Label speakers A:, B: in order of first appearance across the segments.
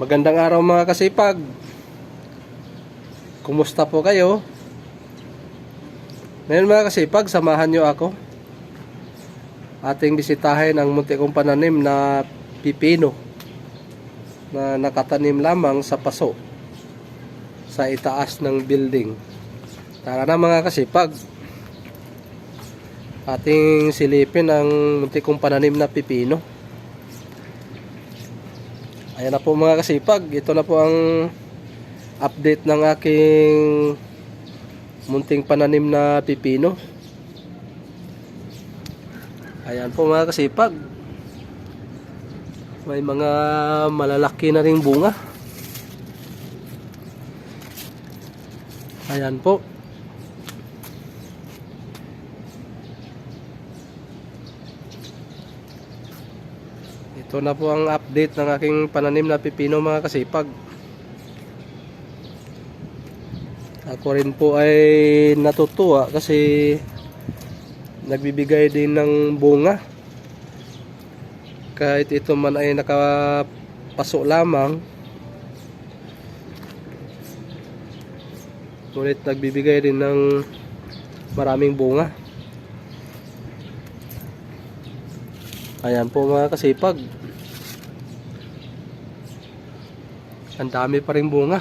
A: Magandang araw mga kasipag. Kumusta po kayo? Ngayon mga kasipag, samahan nyo ako. Ating bisitahin ang munti kong pananim na pipino na nakatanim lamang sa paso sa itaas ng building. Tara na mga kasipag. Ating silipin ang munti kong pananim na pipino. Ayan na po mga kasipag, ito na po ang update ng aking munting pananim na pipino. Ayan po mga kasipag, may mga malalaki na ring bunga. Ayan po. Ito na po ang update ng aking pananim na pipino mga kasipag. Ako rin po ay natutuwa kasi nagbibigay din ng bunga. Kahit ito man ay nakapaso lamang, ngunit nagbibigay din ng maraming bunga. Ayan po mga kasipag, ang dami pa rin bunga.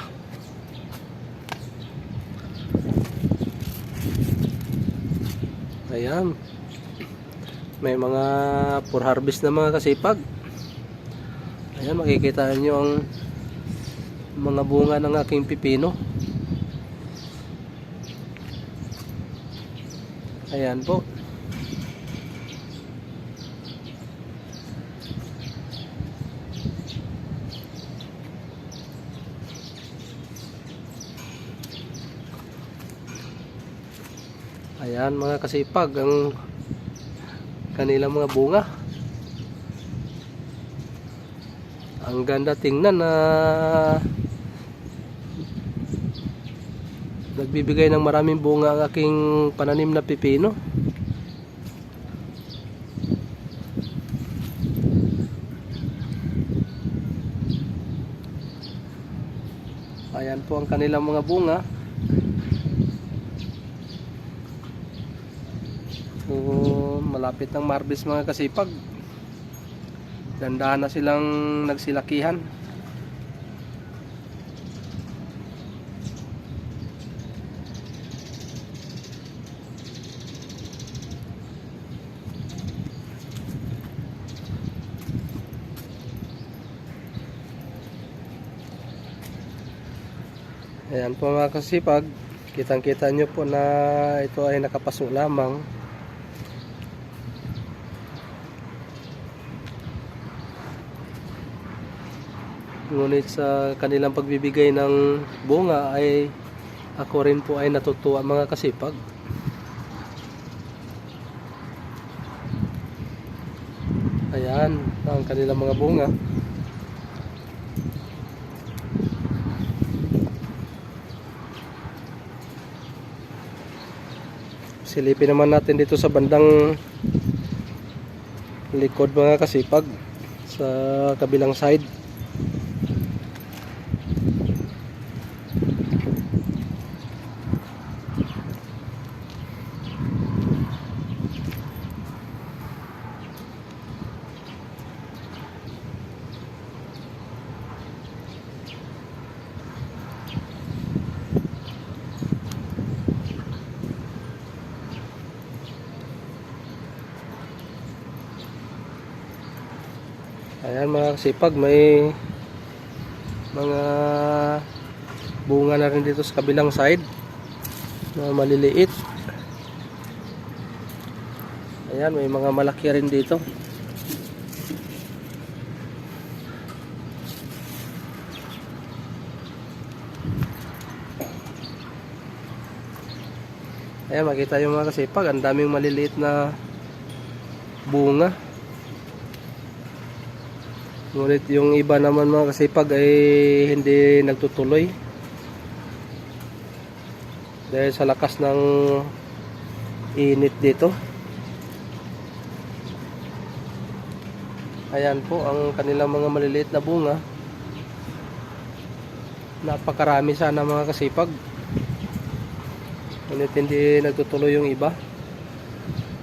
A: Ayan, may mga for harvest na mga kasipag. Ayan, makikita nyo ang mga bunga ng aking pipino. Ayan po. Ayan mga kasipag, ang kanilang mga bunga. Ang ganda tingnan na nagbibigay ng maraming bunga ang aking pananim na pipino. Ayan po ang kanilang mga bunga. So, malapit ng marbis mga kasipag. Dandahan na silang nagsilakihan. Ayan po mga kasipag, kitang-kita nyo po na ito ay nakapaso lamang. Ngunit sa kanilang pagbibigay ng bunga ay ako rin po ay natutuwa mga kasipag. Ayan ang kanilang mga bunga. Silipin naman natin dito sa bandang likod mga kasipag, sa kabilang side. Ayan mga kasipag, may mga bunga na rin dito sa kabilang side na maliliit. Ayan, may mga malaki rin dito. Ayan, makita yung mga kasipag, ang daming maliliit na bunga. Ngunit yung iba naman mga kasipag ay hindi nagtutuloy dahil sa lakas ng init dito. Ayan po ang kanilang mga maliliit na bunga. napakarami sana mga kasipag. Ngunit hindi nagtutuloy yung iba.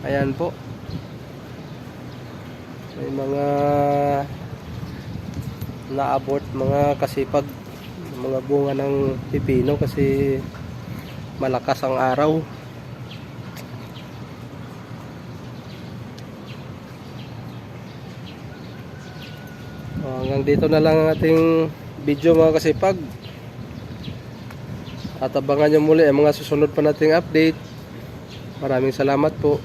A: Ayan po. May mga naabort mga kasipag, mga bunga ng pipino kasi malakas ang araw. Hanggang dito na lang ang ating video mga kasipag. At abangan nyo muli ang mga susunod pa nating update. Maraming salamat po.